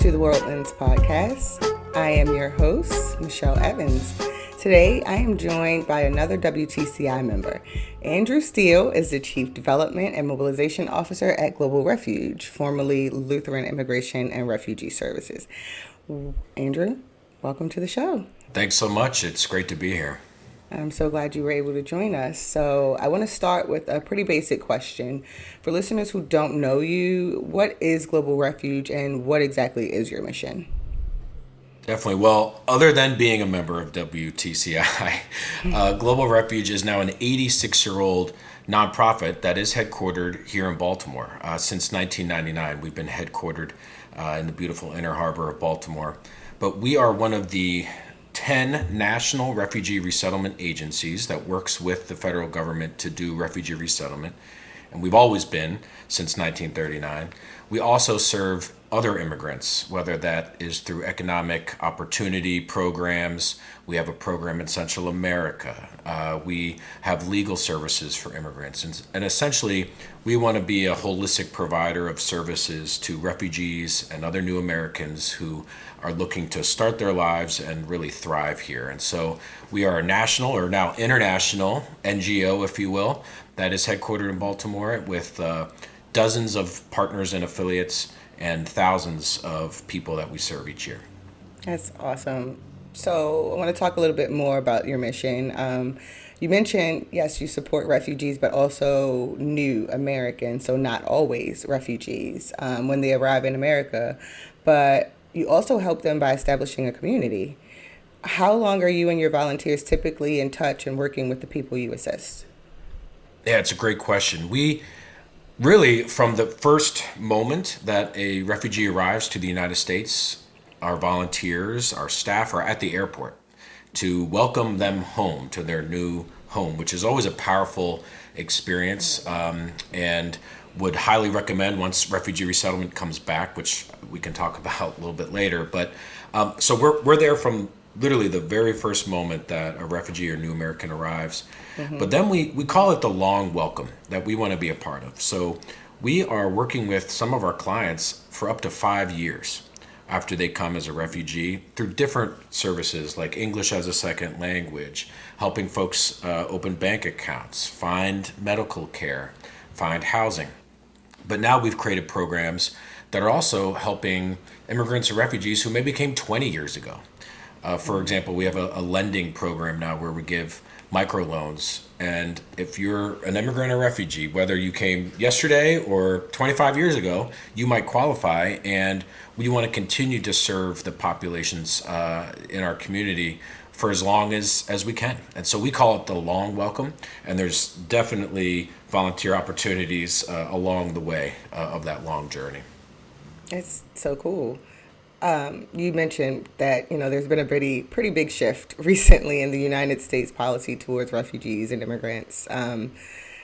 to the Worldlands podcast. I am your host, Michelle Evans. Today, I am joined by another WTCI member. Andrew Steele is the Chief Development and Mobilization Officer at Global Refuge, formerly Lutheran Immigration and Refugee Services. Andrew, welcome to the show. Thanks so much. It's great to be here. I'm so glad you were able to join us. So I want to start with a pretty basic question. For listeners who don't know you, what is Global Refuge and what exactly is your mission? Definitely. Well, other than being a member of WTCI, Global Refuge is now an 86-year-old nonprofit that is headquartered here in Baltimore. Since 1999, we've been headquartered in the beautiful Inner Harbor of Baltimore. But we are one of the 10 national refugee resettlement agencies that works with the federal government to do refugee resettlement. And we've always been since 1939. We also serve other immigrants, whether that is through economic opportunity programs. We have a program in Central America. We have legal services for immigrants. And essentially, we want to be a holistic provider of services to refugees and other new Americans who are looking to start their lives and really thrive here. And so we are a national or now international NGO, if you will, that is headquartered in Baltimore with dozens of partners and affiliates and thousands of people that we serve each year. That's awesome. So I want to talk a little bit more about your mission. You mentioned, yes, you support refugees, but also new Americans, so not always refugees when they arrive in America. But you also help them by establishing a community. How long are you and your volunteers typically in touch and working with the people you assist? Yeah, it's a great question. We really, from the first moment that a refugee arrives to the United States, our volunteers, our staff are at the airport to welcome them home to their new home, which is always a powerful experience, and would highly recommend once refugee resettlement comes back, which we can talk about a little bit later. But so we're there from literally the very first moment that a refugee or new American arrives. But then we call it the long welcome that we want to be a part of. So we are working with some of our clients for up to 5 years after they come as a refugee through different services like English as a second language, helping folks open bank accounts, find medical care, find housing. But now we've created programs that are also helping immigrants and refugees who maybe came 20 years ago. For example, we have a lending program now where we give microloans. And if you're an immigrant or refugee, whether you came yesterday or 25 years ago, you might qualify. And we want to continue to serve the populations in our community for as long as we can. And so we call it the long welcome. And there's definitely volunteer opportunities along the way of that long journey. It's so cool. You mentioned that there's been a pretty big shift recently in the United States policy towards refugees and immigrants.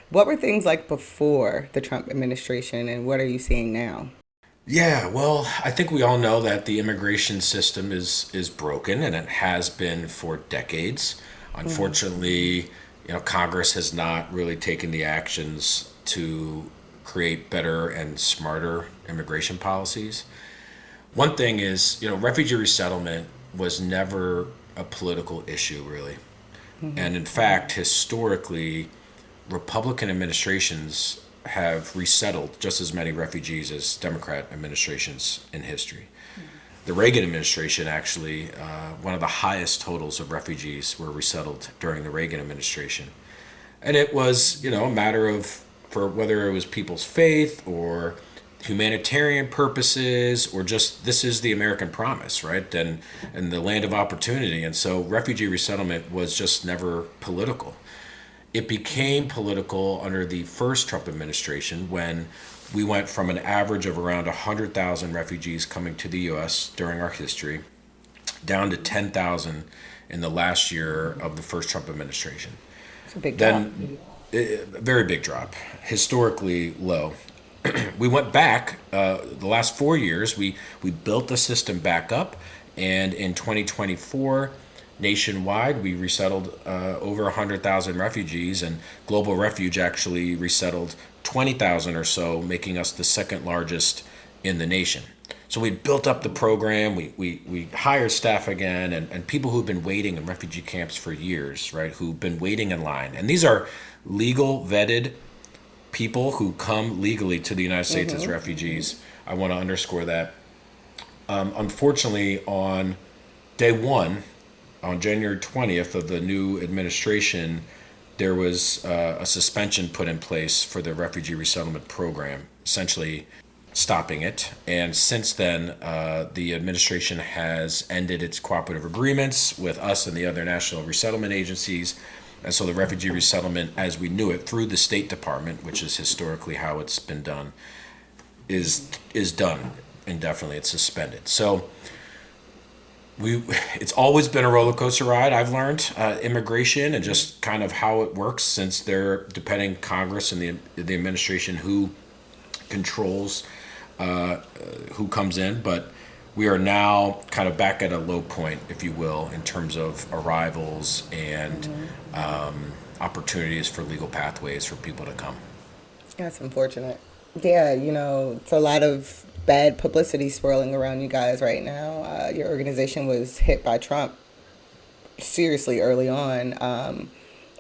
What were things like before the Trump administration, and what are you seeing now? Yeah, well, I think we all know that the immigration system is broken, and it has been for decades. Unfortunately, Congress has not really taken the actions to create better and smarter immigration policies. One thing is, refugee resettlement was never a political issue, really. And in fact, historically, Republican administrations have resettled just as many refugees as Democrat administrations in history. The Reagan administration actually, one of the highest totals of refugees were resettled during the Reagan administration. And it was, a matter of, for whether it was people's faith or humanitarian purposes or just this is the American promise, right? And the land of opportunity. And so refugee resettlement was just never political. It became political under the first Trump administration when we went from an average of around 100,000 refugees coming to the U.S. during our history down to 10,000 in the last year of the first Trump administration. It's a big drop. A very big drop, historically low. We went back the last 4 years. We built the system back up, and in 2024, nationwide, we resettled over 100,000 refugees, and Global Refuge actually resettled 20,000 or so, making us the second largest in the nation. So we built up the program. We hired staff again, and people who've been waiting in refugee camps for years, right? Who've been waiting in line. And these are legal vetted people who come legally to the United States as refugees. I want to underscore that. Unfortunately, on day one, on January 20th of the new administration, there was a suspension put in place for the refugee resettlement program, essentially stopping it. And since then, the administration has ended its cooperative agreements with us and the other national resettlement agencies. And so the refugee resettlement, as we knew it through the State Department, which is historically how it's been done, is done indefinitely. It's suspended. So it's always been a roller coaster ride. I've learned immigration and just kind of how it works, since they're depending Congress and the administration who controls who comes in. But we are now kind of back at a low point, if you will, in terms of arrivals and opportunities for legal pathways for people to come. That's unfortunate. Yeah, it's a lot of bad publicity swirling around you guys right now. Your organization was hit by Trump seriously early on,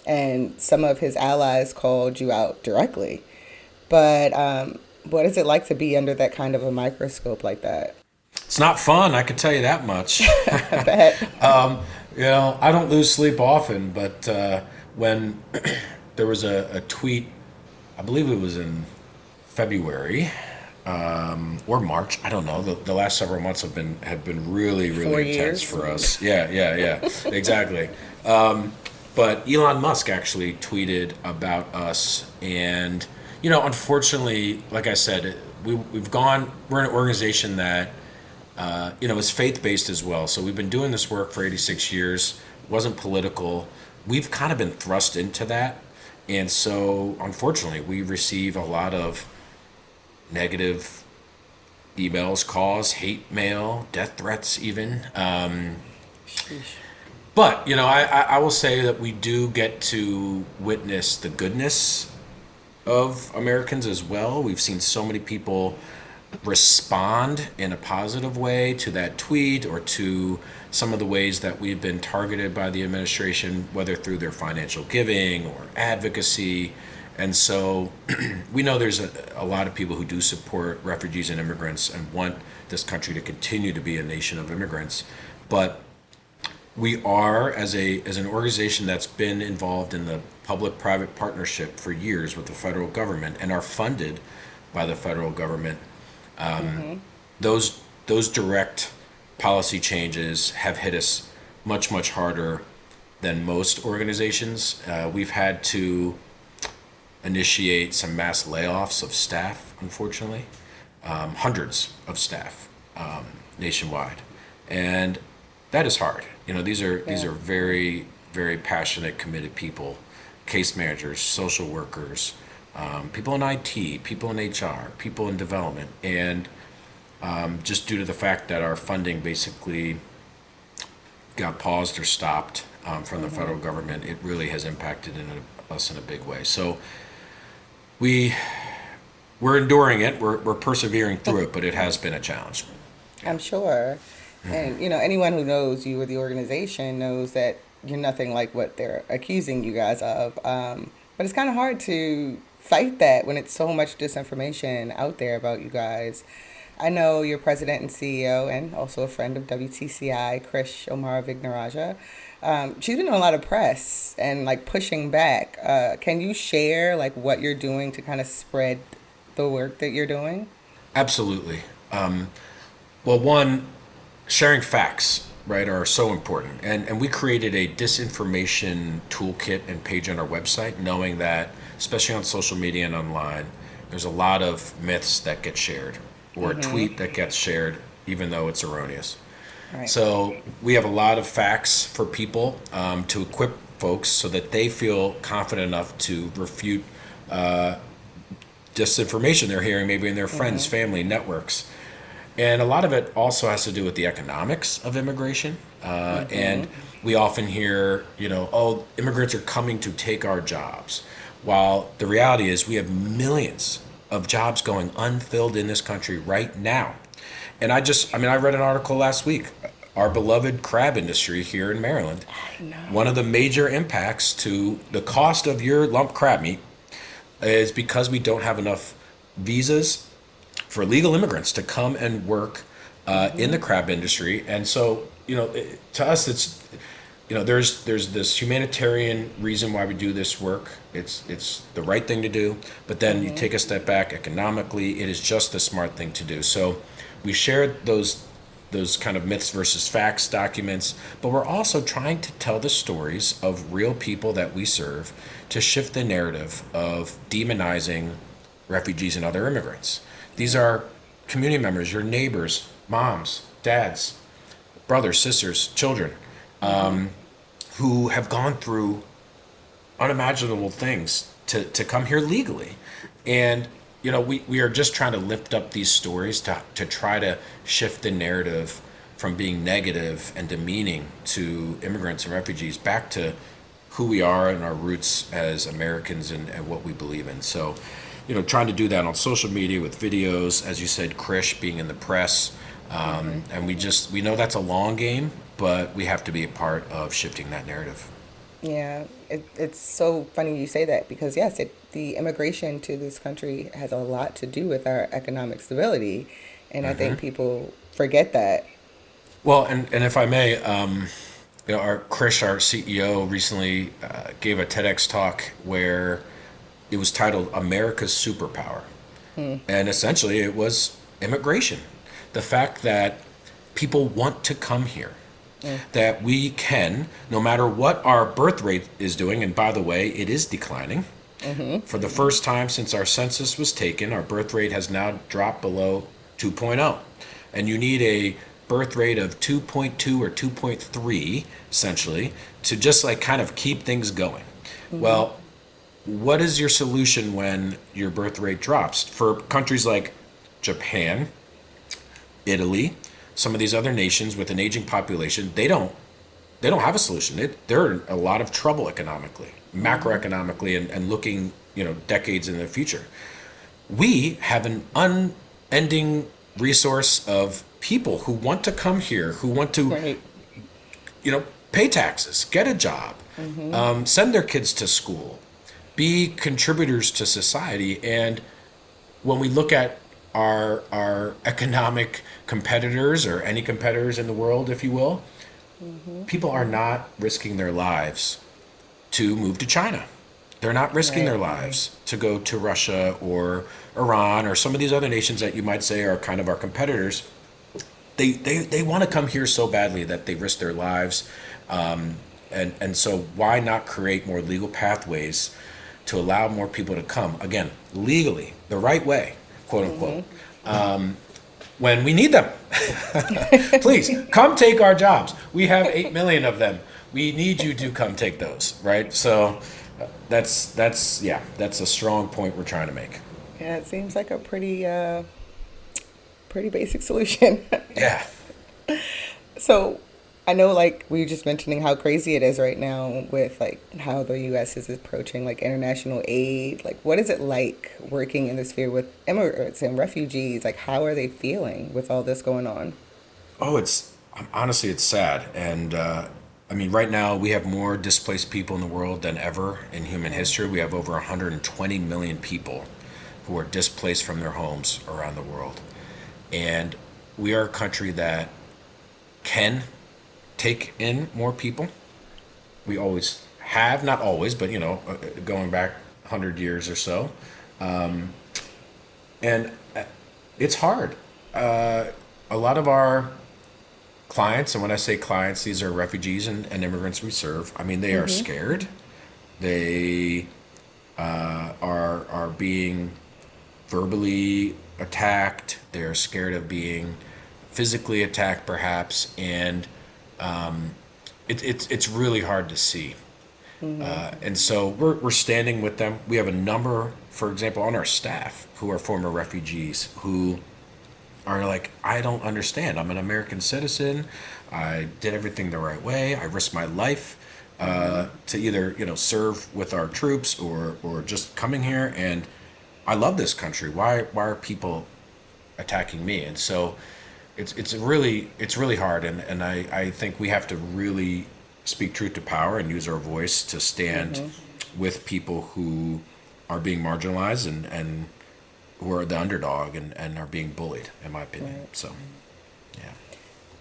and some of his allies called you out directly. But what is it like to be under that kind of a microscope like that? It's not fun, I can tell you that much. I bet. I don't lose sleep often, but when there was a tweet, I believe it was in February or March. I don't know. The last several months have been really Four really intense years. for us. Yeah, exactly. But Elon Musk actually tweeted about us, and unfortunately, like I said, we've gone. We're an organization that is faith based as well. So we've been doing this work for 86 years. It wasn't political. We've kind of been thrust into that, and so unfortunately, we receive a lot of negative emails, calls, hate mail, death threats, even. Sheesh. But I will say that we do get to witness the goodness of Americans as well. We've seen so many people respond in a positive way to that tweet or to some of the ways that we've been targeted by the administration, whether through their financial giving or advocacy. And so we know there's a lot of people who do support refugees and immigrants and want this country to continue to be a nation of immigrants. But we are, as an organization that's been involved in the public-private partnership for years with the federal government and are funded by the federal government, those direct policy changes have hit us much harder than most organizations. We've had to initiate some mass layoffs of staff, unfortunately, hundreds of staff nationwide, and that is hard. These are very very passionate, committed people, case managers, social workers, people in IT, people in HR, people in development, and just due to the fact that our funding basically got paused or stopped from the federal government, it really has impacted us in a big way. So we're enduring it. We're persevering through it, but it has been a challenge. I'm sure. And anyone who knows you or the organization knows that you're nothing like what they're accusing you guys of. But it's kind of hard to fight that when it's so much disinformation out there about you guys. I know your president and CEO, and also a friend of WTCI, Krish Omara Vignaraja. She's been doing a lot of press and like pushing back. Can you share like what you're doing to kind of spread the work that you're doing? Absolutely. Well, one, sharing facts, right, are so important. And we created a disinformation toolkit and page on our website, knowing that, especially on social media and online, there's a lot of myths that get shared or a tweet that gets shared, even though it's erroneous. Right. So we have a lot of facts for people to equip folks so that they feel confident enough to refute disinformation they're hearing maybe in their friends, family, networks. And a lot of it also has to do with the economics of immigration. And we often hear, oh, immigrants are coming to take our jobs. While the reality is we have millions of jobs going unfilled in this country right now. And I read an article last week. Our beloved crab industry here in Maryland, I one of know. the major impacts to the cost of your lump crab meat is because we don't have enough visas for legal immigrants to come and work in the crab industry. And so, to us, there's this humanitarian reason why we do this work. It's the right thing to do. But then you take a step back economically, it is just the smart thing to do. So we shared those kind of myths versus facts documents, but we're also trying to tell the stories of real people that we serve to shift the narrative of demonizing refugees and other immigrants. These are community members, your neighbors, moms, dads, brothers, sisters, children who have gone through unimaginable things to come here legally. And, we are just trying to lift up these stories to try to shift the narrative from being negative and demeaning to immigrants and refugees back to who we are and our roots as Americans and what we believe in. So, trying to do that on social media with videos, as you said, Krish being in the press. And we know that's a long game, but we have to be a part of shifting that narrative. Yeah, it's so funny you say that because yes, the immigration to this country has a lot to do with our economic stability, and I think people forget that. Well, and if I may, our Krish, our CEO, recently gave a TEDx talk where it was titled "America's Superpower," and essentially it was immigration. The fact that people want to come here, that we can, no matter what our birth rate is doing, and by the way, it is declining. For the first time since our census was taken, our birth rate has now dropped below 2.0. And you need a birth rate of 2.2 or 2.3, essentially, to just like kind of keep things going. Well, what is your solution when your birth rate drops? For countries like Japan, Italy, some of these other nations with an aging population, they don't have a solution. They're in a lot of trouble economically, macroeconomically, and looking decades in the future. We have an unending resource of people who want to come here, who want to Right. pay taxes, get a job, send their kids to school, be contributors to society. And when we look at our economic competitors or any competitors in the world, if you will, people are not risking their lives to move to China. They're not risking their Right. Right. lives to go to Russia or Iran or some of these other nations that you might say are kind of our competitors. They want to come here so badly that they risk their lives. And so why not create more legal pathways to allow more people to come, again, legally, the right way, quote unquote, when we need them. Please come take our jobs. We have 8 million of them. We need you to come take those, right? So that's a strong point we're trying to make. Yeah, it seems like a pretty basic solution. Yeah. So I know like we were just mentioning how crazy it is right now with like how the US is approaching like international aid. Like what is it like working in this sphere with immigrants and refugees? Like how are they feeling with all this going on? Oh, it's honestly it's sad, and right now we have more displaced people in the world than ever in human history. We have over 120 million people who are displaced from their homes around the world, and we are a country that can take in more people. We always have, not always, but going back 100 years or so, and it's hard. A lot of our clients, and when I say clients, these are refugees and immigrants we serve. They are scared. They are being verbally attacked. They're scared of being physically attacked, perhaps, and it's really hard to see. And so we're standing with them. We have a number, for example, on our staff who are former refugees who are like, I don't understand. I'm an American citizen. I did everything the right way. I risked my life to either serve with our troops or just coming here, and I love this country. Why are people attacking me? And so it's really hard, and I think we have to really speak truth to power and use our voice to stand Mm-hmm. with people who are being marginalized and who are the underdog and are being bullied, in my opinion. Right. So yeah.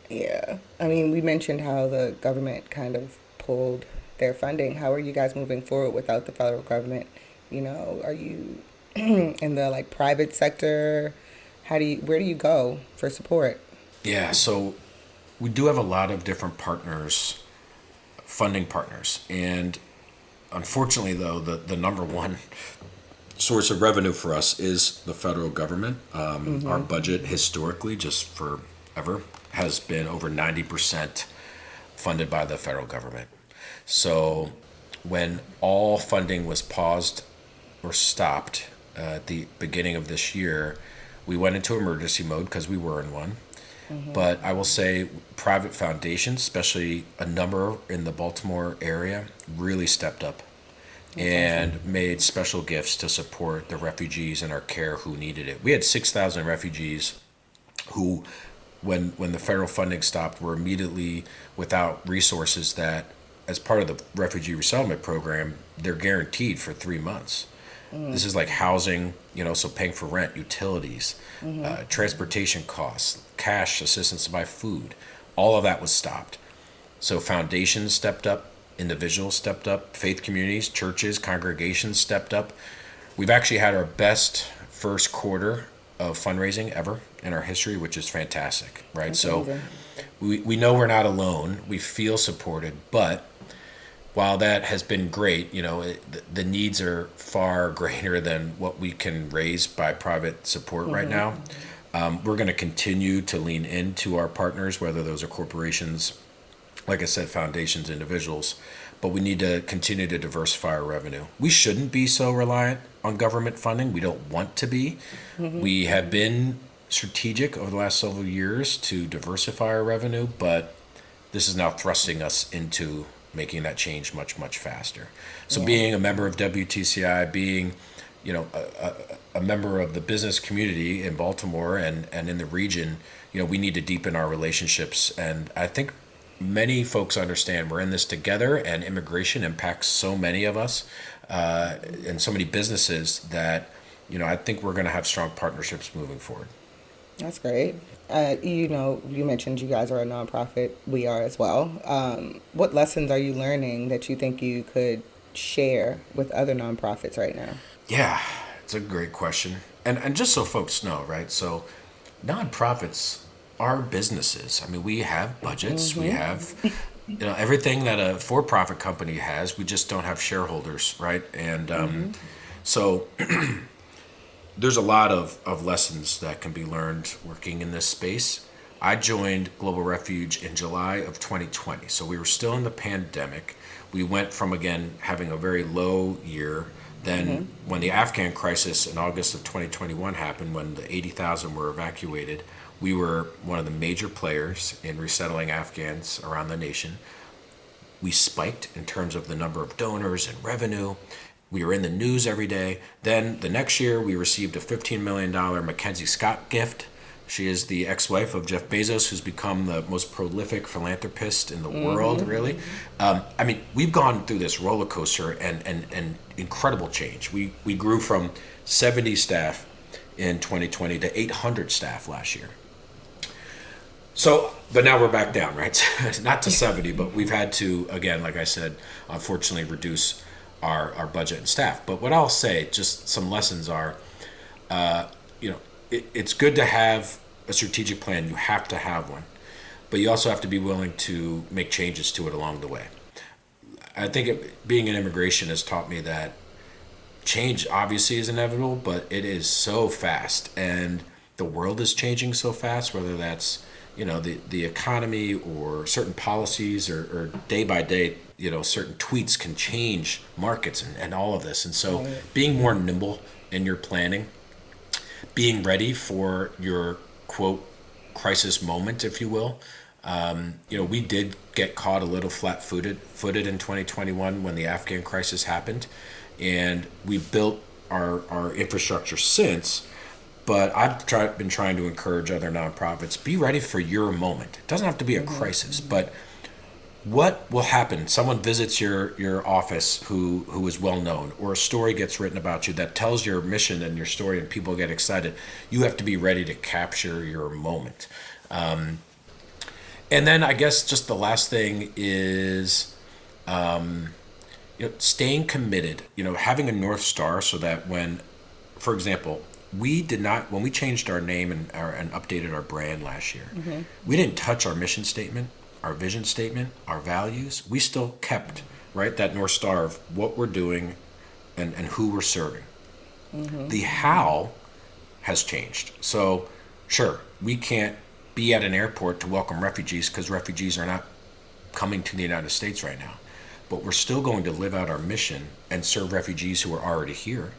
Yeah. I mean, we mentioned how the government kind of pulled their funding. How are you guys moving forward without the federal government? Are you in the like private sector? Where do you go for support? Yeah, so we do have a lot of different partners, funding partners, and unfortunately, though, the number one source of revenue for us is the federal government. Our Mm-hmm. budget historically, just forever, has been over 90% funded by the federal government. So when all funding was paused or stopped at the beginning of this year, we went into emergency mode because we were in one. Mm-hmm. But I will say private foundations, especially a number in the Baltimore area, really stepped up That's awesome. and made special gifts to support the refugees in our care who needed it. We had 6,000 refugees who, when the federal funding stopped, were immediately without resources that, as part of the refugee resettlement program, they're guaranteed for 3 months. Mm-hmm. This is like housing, so paying for rent, utilities, Mm-hmm. transportation costs, cash assistance to buy food. All of that was stopped. So foundations stepped up, individuals stepped up, faith communities, churches, congregations stepped up. We've actually had our best first quarter of fundraising ever in our history, which is fantastic, right? That's So amazing. we know we're not alone. We feel supported, but while that has been great, the needs are far greater than what we can raise by private support right Mm-hmm. now. We're going to continue to lean into our partners, whether those are corporations, like I said, foundations, individuals, but we need to continue to diversify our revenue. We shouldn't be so reliant on government funding. We don't want to be. Mm-hmm. We have been strategic over the last several years to diversify our revenue, but this is now thrusting us into making that change much, much faster. So Yeah. being a member of WTCI, being a member of the business community in Baltimore and in the region, we need to deepen our relationships. And I think many folks understand we're in this together, and immigration impacts so many of us and so many businesses that, I think we're going to have strong partnerships moving forward. That's great. You mentioned you guys are a nonprofit. We are as well. What lessons are you learning that you think you could share with other nonprofits right now? Yeah, it's a great question. And just so folks know, right? So nonprofits are businesses. I mean, we have budgets, we Mm-hmm. have everything that a for-profit company has. We just don't have shareholders, right? And Mm-hmm. so there's a lot of lessons that can be learned working in this space. I joined Global Refuge in July of 2020, so we were still in the pandemic. We went from, again, having a very low year. Mm-hmm. Then, when the Afghan crisis in August of 2021 happened, when the 80,000 were evacuated, we were one of the major players in resettling Afghans around the nation. We spiked in terms of the number of donors and revenue. We were in the news every day. Then the next year, we received a $15 million Mackenzie Scott gift. She is the ex-wife of Jeff Bezos, who's become the most prolific philanthropist in the world, Mm-hmm. really. I mean, we've gone through this roller coaster and incredible change. We grew from 70 staff in 2020 to 800 staff last year. So, but now we're back down, right? Not to 70, but we've had to, again, like I said, unfortunately reduce our budget and staff. But what I'll say, just some lessons are, it's good to have a strategic plan. You have to have one, but you also have to be willing to make changes to it along the way. I think being in immigration has taught me that change obviously is inevitable, but it is so fast, and the world is changing so fast. Whether that's the economy or certain policies or day by day, certain tweets can change markets and all of this. And so, Right. being more nimble in your planning, being ready for your quote crisis moment, if you will. We did get caught a little flat-footed in 2021 when the Afghan crisis happened, and we built our infrastructure since. But been trying to encourage other nonprofits, be ready for your moment. It doesn't have to be a crisis, but what will happen? Someone visits your office who is well known, or a story gets written about you that tells your mission and your story, and people get excited. You have to be ready to capture your moment. And then I guess just the last thing is staying committed. Having a North Star so that when, for example, we did not when we changed our name and updated our brand last year, we didn't touch our mission statement, our vision statement, our values. We still kept right that North Star of what we're doing and who we're serving. The how has changed. So, sure, we can't be at an airport to welcome refugees because refugees are not coming to the United States right now. But we're still going to live out our mission and serve refugees who are already here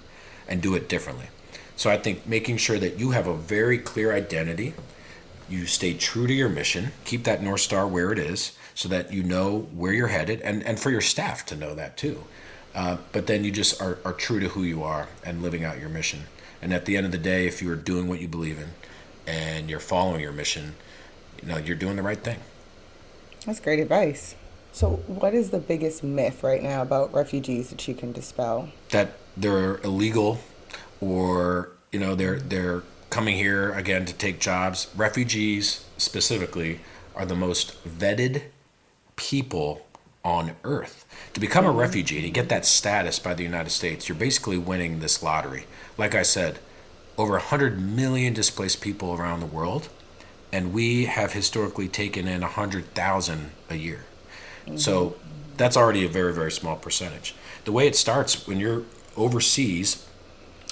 and do it differently. So I think making sure that you have a very clear identity, you stay true to your mission, keep that North Star where it is so that you know where you're headed, and for your staff to know that too. But then you just are true to who you are and living out your mission. And at the end of the day, if you're doing what you believe in and you're following your mission, you're doing the right thing. That's great advice. So, what is the biggest myth right now about refugees that you can dispel? That they're illegal, or they're coming here again to take jobs. Refugees specifically are the most vetted people on earth. To become a refugee, to get that status by the United States, you're basically winning this lottery. Like I said, over 100 million displaced people around the world, and we have historically taken in 100,000 a year. So that's already a very, very small percentage. The way it starts when you're overseas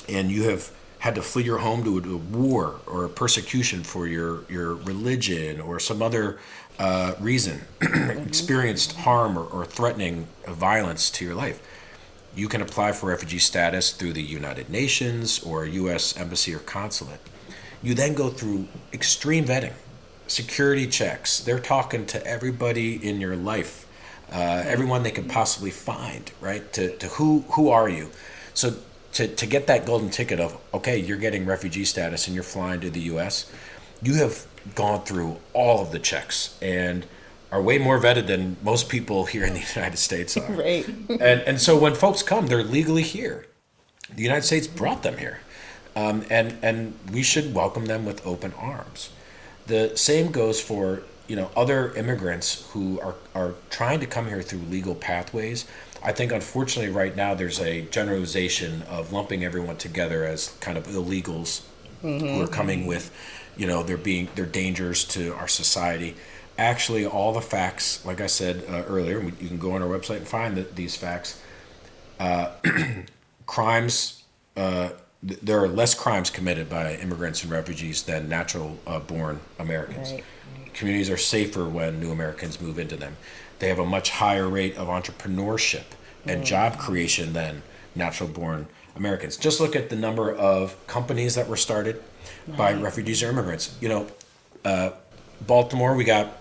and you have had to flee your home to a war or a persecution for your religion or some other reason, experienced harm or threatening violence to your life, you can apply for refugee status through the United Nations or a U.S. embassy or consulate. You then go through extreme vetting, security checks. They're talking to everybody in your life, everyone they can possibly find, right? To who are you? So to get that golden ticket of, okay, you're getting refugee status and you're flying to the U.S., you have gone through all of the checks and are way more vetted than most people here in the United States are. Right. And so when folks come, they're legally here. The United States brought them here. And we should welcome them with open arms. The same goes for other immigrants who are trying to come here through legal pathways. I think unfortunately right now there's a generalization of lumping everyone together as kind of illegals who are coming with, they're dangers to our society. Actually, all the facts, like I said earlier, you can go on our website and find these facts. Crimes. There are less crimes committed by immigrants and refugees than natural born Americans. Right. Communities are safer when new Americans move into them. They have a much higher rate of entrepreneurship and job creation than natural born Americans. Just look at the number of companies that were started by refugees or immigrants. Baltimore, we got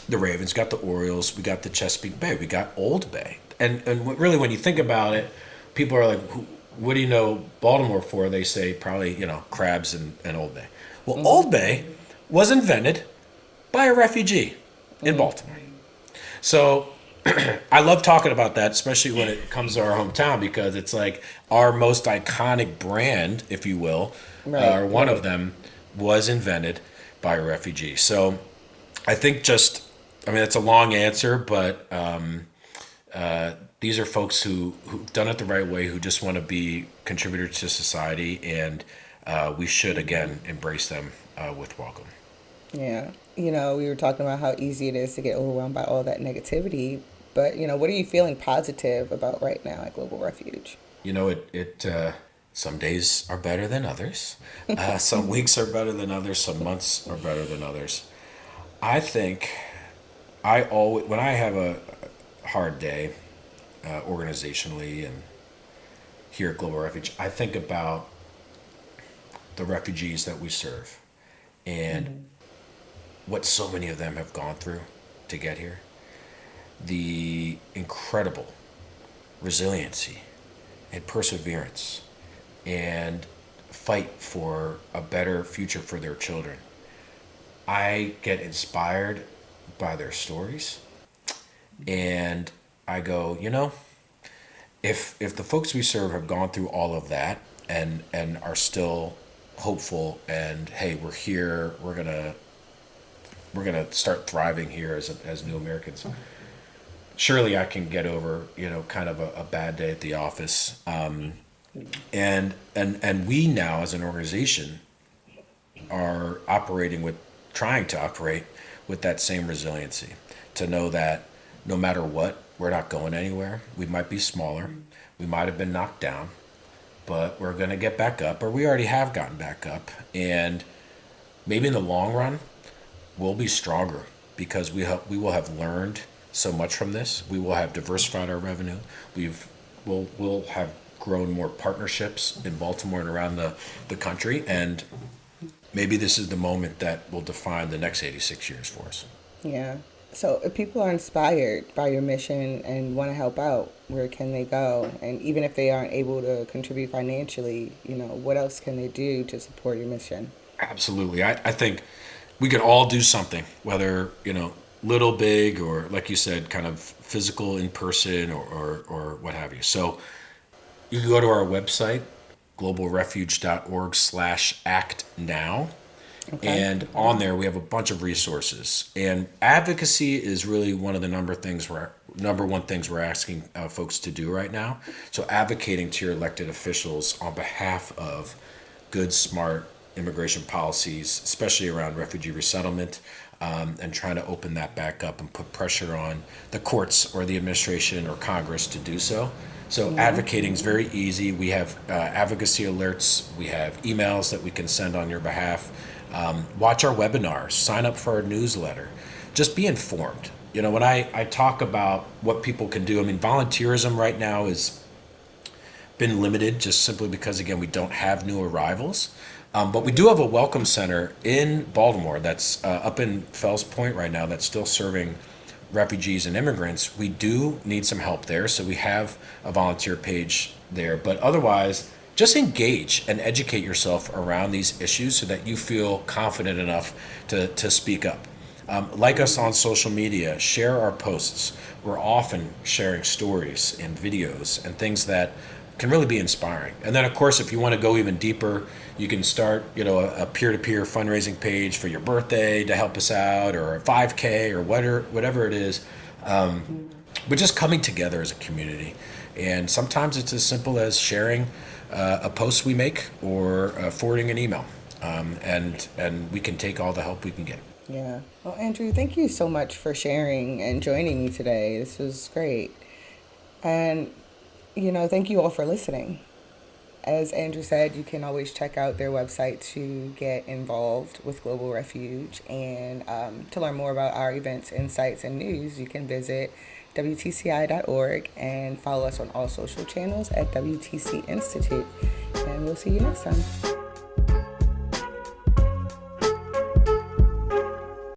the Ravens, got the Orioles, we got the Chesapeake Bay, we got Old Bay. And really, when you think about it, people are like, what do you know Baltimore for? They say probably, crabs and Old Bay. Well, Old Bay was invented by a refugee in Baltimore. So I love talking about that, especially when it comes to our hometown, because it's like our most iconic brand, if you will, or one of them was invented by a refugee. So I think it's a long answer, but these are folks who've done it the right way, who just want to be contributors to society, and we should, again, embrace them with welcome. Yeah. We were talking about how easy it is to get overwhelmed by all that negativity, but, what are you feeling positive about right now at Global Refuge? Some days are better than others. Some weeks are better than others. Some months are better than others. I think when I have a hard day, organizationally and here at Global Refuge, I think about the refugees that we serve and what so many of them have gone through to get here. The incredible resiliency and perseverance and fight for a better future for their children. I get inspired by their stories, and I go, if the folks we serve have gone through all of that and are still hopeful, and hey, we're here, we're gonna start thriving here as new Americans. Surely I can get over, kind of a bad day at the office. And we now as an organization are trying to operate with that same resiliency, to know that no matter what, we're not going anywhere. We might be smaller, we might have been knocked down, but we're going to get back up, or we already have gotten back up. And maybe in the long run, we'll be stronger because we will have learned so much from this. We will have diversified our revenue. We'll have grown more partnerships in Baltimore and around the country. And maybe this is the moment that will define the next 86 years for us. Yeah. So if people are inspired by your mission and want to help out, where can they go? And even if they aren't able to contribute financially, what else can they do to support your mission? Absolutely. I think we could all do something, whether, little, big, or like you said, kind of physical in person, or what have you. So you can go to our website, globalrefuge.org/act now. Okay. And on there, we have a bunch of resources. And advocacy is really one of the number one things we're asking folks to do right now. So advocating to your elected officials on behalf of good, smart immigration policies, especially around refugee resettlement, and trying to open that back up and put pressure on the courts or the administration or Congress to do so. So advocating is very easy. We have advocacy alerts. We have emails that we can send on your behalf. Watch our webinars. Sign up for our newsletter. Just be informed. When I talk about what people can do, I mean, volunteerism right now has been limited just simply because, again, we don't have new arrivals. But we do have a welcome center in Baltimore that's up in Fells Point right now that's still serving refugees and immigrants. We do need some help there, so we have a volunteer page there. But otherwise, just engage and educate yourself around these issues so that you feel confident enough to speak up. Like us on social media, share our posts. We're often sharing stories and videos and things that can really be inspiring. And then, of course, if you want to go even deeper, you can start, a peer-to-peer fundraising page for your birthday to help us out, or a 5K, or whatever it is. But just coming together as a community. And sometimes it's as simple as sharing a post we make, or forwarding an email. And we can take all the help we can get. Yeah. Well, Andrew, thank you so much for sharing and joining me today. This was great. And, thank you all for listening. As Andrew said, you can always check out their website to get involved with Global Refuge. And to learn more about our events, insights, and news, you can visit WTCI.org and follow us on all social channels at WTC Institute. And we'll see you next time.